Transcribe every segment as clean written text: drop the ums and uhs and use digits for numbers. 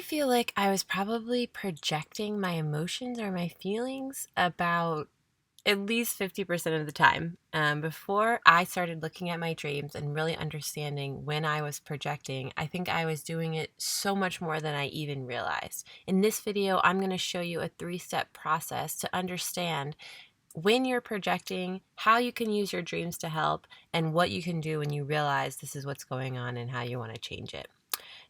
feel like I was probably projecting my emotions or my feelings about at least 50% of the time. Before I started looking at my dreams and really understanding when I was projecting, I think I was doing it so much more than I even realized. In this video, I'm going to show you a 3-step process to understand when you're projecting, how you can use your dreams to help, and what you can do when you realize this is what's going on and how you want to change it.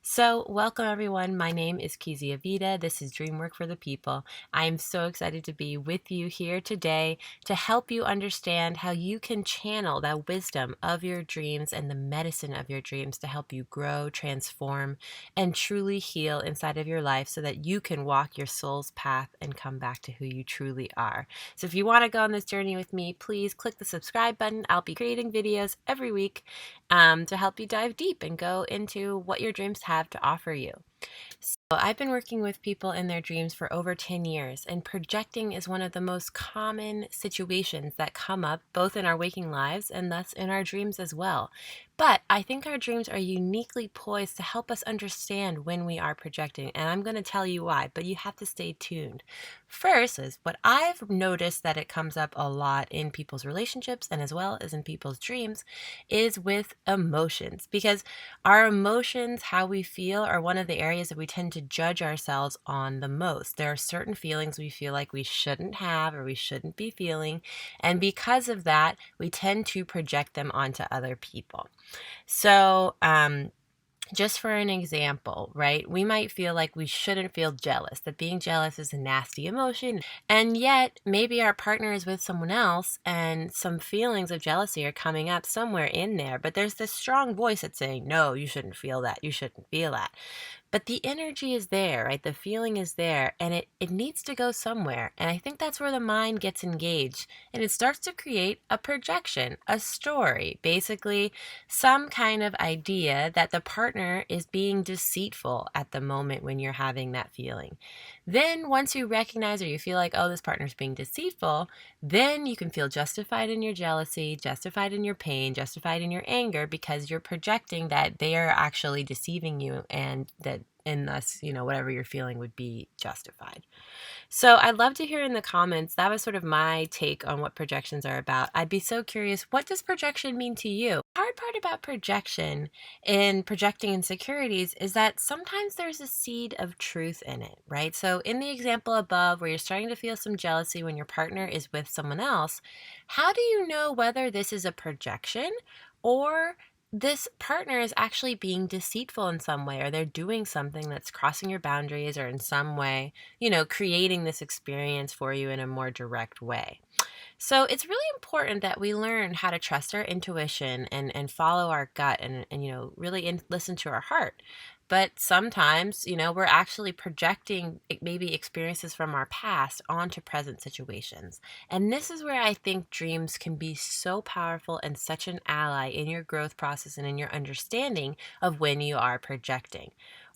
So, welcome everyone. My name is Kezia Vida. This is Dream Work for the People. I am so excited to be with you here today to help you understand how you can channel that wisdom of your dreams and the medicine of your dreams to help you grow, transform, and truly heal inside of your life so that you can walk your soul's path and come back to who you truly are. So, if you want to go on this journey with me, please click the subscribe button. I'll be creating videos every week to help you dive deep and go into what your dreams have to offer you. So I've been working with people in their dreams for over 10 years, and projecting is one of the most common situations that come up both in our waking lives and thus in our dreams as well. But I think our dreams are uniquely poised to help us understand when we are projecting, and I'm going to tell you why, but you have to stay tuned. First is what I've noticed that it comes up a lot in people's relationships and as well as in people's dreams is with emotions, because our emotions, how we feel, are one of the areas that we tend to judge ourselves on the most. There are certain feelings we feel like we shouldn't have or we shouldn't be feeling, and because of that, we tend to project them onto other people. So, just for an example, right? We might feel like we shouldn't feel jealous, that being jealous is a nasty emotion. And yet, maybe our partner is with someone else and some feelings of jealousy are coming up somewhere in there. But there's this strong voice that's saying, no, you shouldn't feel that. You shouldn't feel that. But the energy is there, right? The feeling is there, and it needs to go somewhere. And I think that's where the mind gets engaged. And it starts to create a projection, a story, basically some kind of idea that the partner is being deceitful at the moment when you're having that feeling. Then once you recognize or you feel like, oh, this partner's being deceitful, then you can feel justified in your jealousy, justified in your pain, justified in your anger, because you're projecting that they are actually deceiving you and that and thus, whatever you're feeling would be justified. So I'd love to hear in the comments. That was sort of my take on what projections are about. I'd be so curious, what does projection mean to you? The hard part about projection and projecting insecurities is that sometimes there's a seed of truth in it, right? So in the example above where you're starting to feel some jealousy when your partner is with someone else, how do you know whether this is a projection or this partner is actually being deceitful in some way, or they're doing something that's crossing your boundaries, or in some way, creating this experience for you in a more direct way? So it's really important that we learn how to trust our intuition and follow our gut and really listen to our heart. But sometimes, we're actually projecting maybe experiences from our past onto present situations. And this is where I think dreams can be so powerful and such an ally in your growth process and in your understanding of when you are projecting.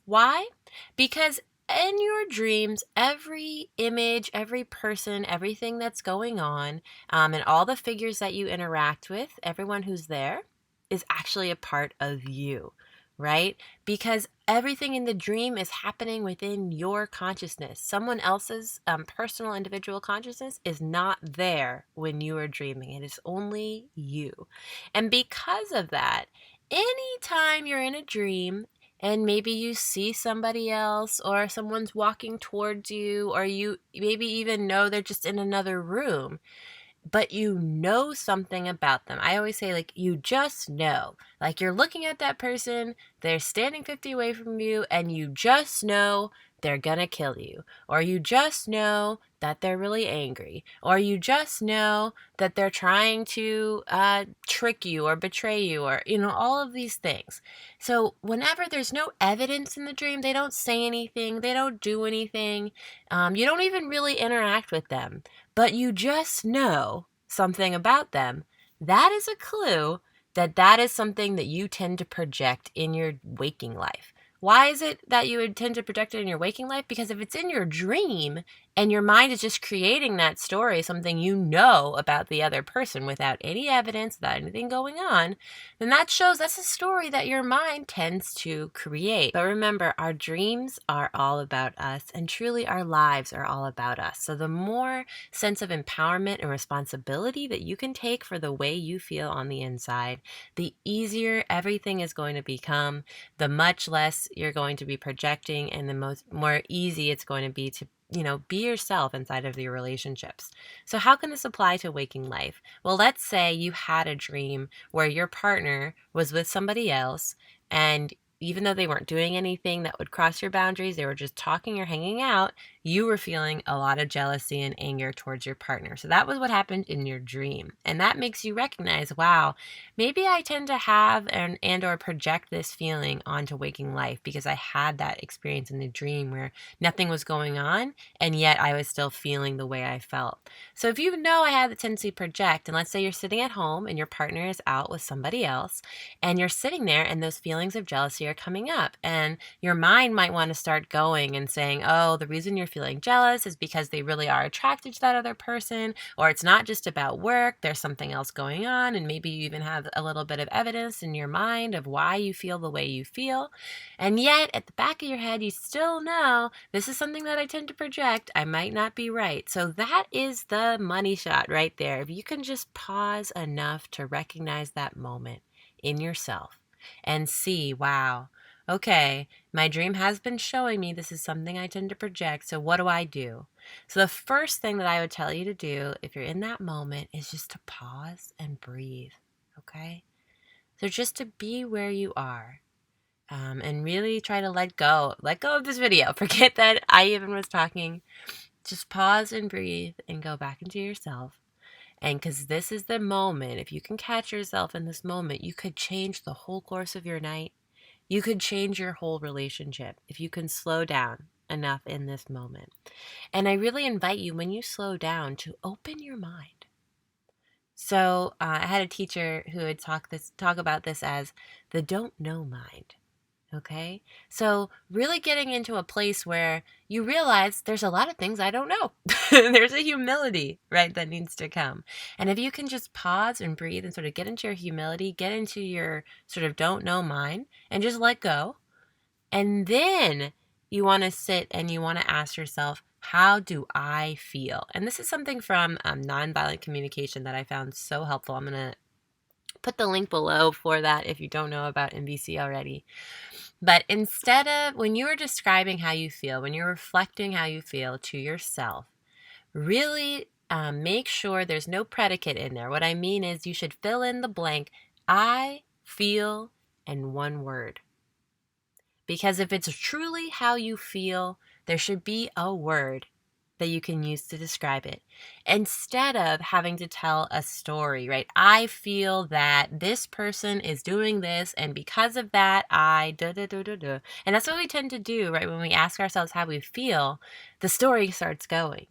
Why? Because in your dreams, every image, every person, everything that's going on, and all the figures that you interact with, everyone who's there, is actually a part of you, right? Because everything in the dream is happening within your consciousness. Someone else's personal, individual consciousness is not there when you are dreaming. It is only you. And because of that, anytime you're in a dream, and maybe you see somebody else or someone's walking towards you, or you maybe even know they're just in another room, but you know something about them. I always say, like, you just know. Like, you're looking at that person, they're standing 50 away from you, and you just know they're gonna kill you. Or you just know that they're really angry. Or you just know that they're trying to trick you or betray you, or, all of these things. So whenever there's no evidence in the dream, they don't say anything, they don't do anything, you don't even really interact with them, but you just know something about them, that is a clue that that is something that you tend to project in your waking life. Why is it that you would tend to project it in your waking life? Because if it's in your dream and your mind is just creating that story, something you know about the other person without any evidence, without anything going on, then that shows that's a story that your mind tends to create. But remember, our dreams are all about us, and truly our lives are all about us. So the more sense of empowerment and responsibility that you can take for the way you feel on the inside, the easier everything is going to become, the much less you're going to be projecting, and the more easy it's going to be to be yourself inside of your relationships. So how can this apply to waking life? Well, let's say you had a dream where your partner was with somebody else, and even though they weren't doing anything that would cross your boundaries, they were just talking or hanging out, you were feeling a lot of jealousy and anger towards your partner. So that was what happened in your dream. And that makes you recognize, wow, maybe I tend to have and or project this feeling onto waking life because I had that experience in the dream where nothing was going on, and yet I was still feeling the way I felt. So if you know I had the tendency to project, and let's say you're sitting at home and your partner is out with somebody else, and you're sitting there and those feelings of jealousy are coming up, and your mind might want to start going and saying, oh, the reason you're feeling jealous is because they really are attracted to that other person, or it's not just about work, there's something else going on, and maybe you even have a little bit of evidence in your mind of why you feel the way you feel. And yet at the back of your head, you still know this is something that I tend to project. I might not be right. So that is the money shot right there. If you can just pause enough to recognize that moment in yourself and see, wow, okay, my dream has been showing me this is something I tend to project. So what do I do? So the first thing that I would tell you to do if you're in that moment is just to pause and breathe. Okay? So just to be where you are, and really try to let go of this video. Forget that I even was talking. Just pause and breathe and go back into yourself. And because this is the moment, if you can catch yourself in this moment, you could change the whole course of your night. You could change your whole relationship if you can slow down enough in this moment. And I really invite you, when you slow down, to open your mind. So I had a teacher who would talk about this as the don't know mind. Okay, so really getting into a place where you realize there's a lot of things I don't know. There's a humility, right, that needs to come. And if you can just pause and breathe and sort of get into your humility, get into your sort of don't know mind, and just let go. And then you want to sit and you want to ask yourself, how do I feel? And this is something from nonviolent communication that I found so helpful. I'm going to put the link below for that if you don't know about NVC already. But instead of, when you are describing how you feel, when you're reflecting how you feel to yourself, really make sure there's no predicate in there. What I mean is you should fill in the blank, I feel, and one word. Because if it's truly how you feel, there should be a word that you can use to describe it, instead of having to tell a story, right? I feel that this person is doing this, and because of that, I da da da da da. And that's what we tend to do, right? When we ask ourselves how we feel, the story starts going.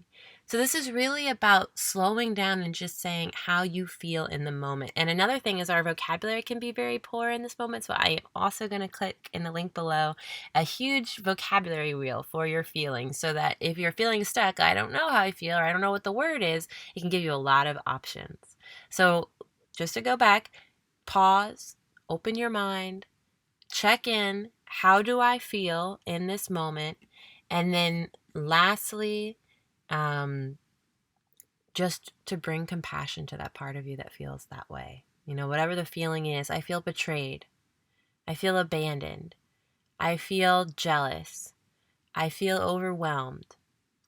So this is really about slowing down and just saying how you feel in the moment. And another thing is our vocabulary can be very poor in this moment. So I am also going to click in the link below a huge vocabulary wheel for your feelings, so that if you're feeling stuck, I don't know how I feel, or I don't know what the word is, it can give you a lot of options. So just to go back, pause, open your mind, check in, how do I feel in this moment? And then lastly, just to bring compassion to that part of you that feels that way. Whatever the feeling is, I feel betrayed. I feel abandoned. I feel jealous. I feel overwhelmed.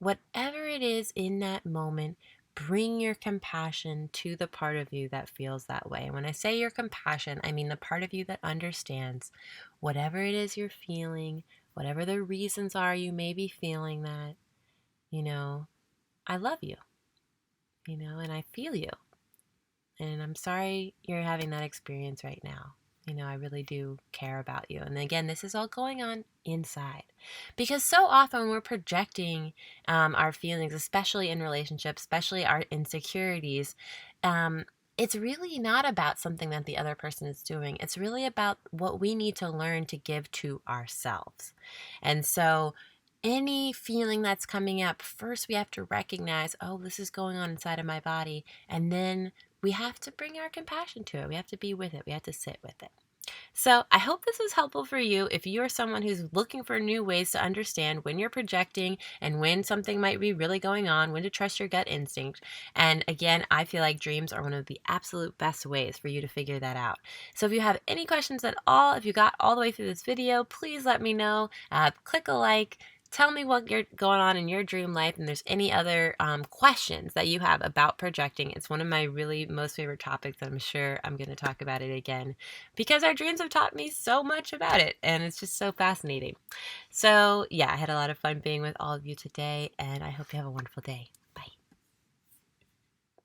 Whatever it is in that moment, bring your compassion to the part of you that feels that way. And when I say your compassion, I mean the part of you that understands whatever it is you're feeling, whatever the reasons are you may be feeling that, I love you, and I feel you. And I'm sorry you're having that experience right now. I really do care about you. And again, this is all going on inside. Because so often we're projecting our feelings, especially in relationships, especially our insecurities. it's really not about something that the other person is doing. It's really about what we need to learn to give to ourselves. And so, any feeling that's coming up, first we have to recognize, oh, this is going on inside of my body. And then we have to bring our compassion to it. We have to be with it. We have to sit with it. So I hope this was helpful for you if you are someone who's looking for new ways to understand when you're projecting and when something might be really going on, when to trust your gut instinct. And again, I feel like dreams are one of the absolute best ways for you to figure that out. So if you have any questions at all, if you got all the way through this video, please let me know. Click a like. Tell me what you're going on in your dream life, and there's any other questions that you have about projecting. It's one of my really most favorite topics. I'm sure I'm going to talk about it again because our dreams have taught me so much about it, and it's just so fascinating. So yeah, I had a lot of fun being with all of you today, and I hope you have a wonderful day.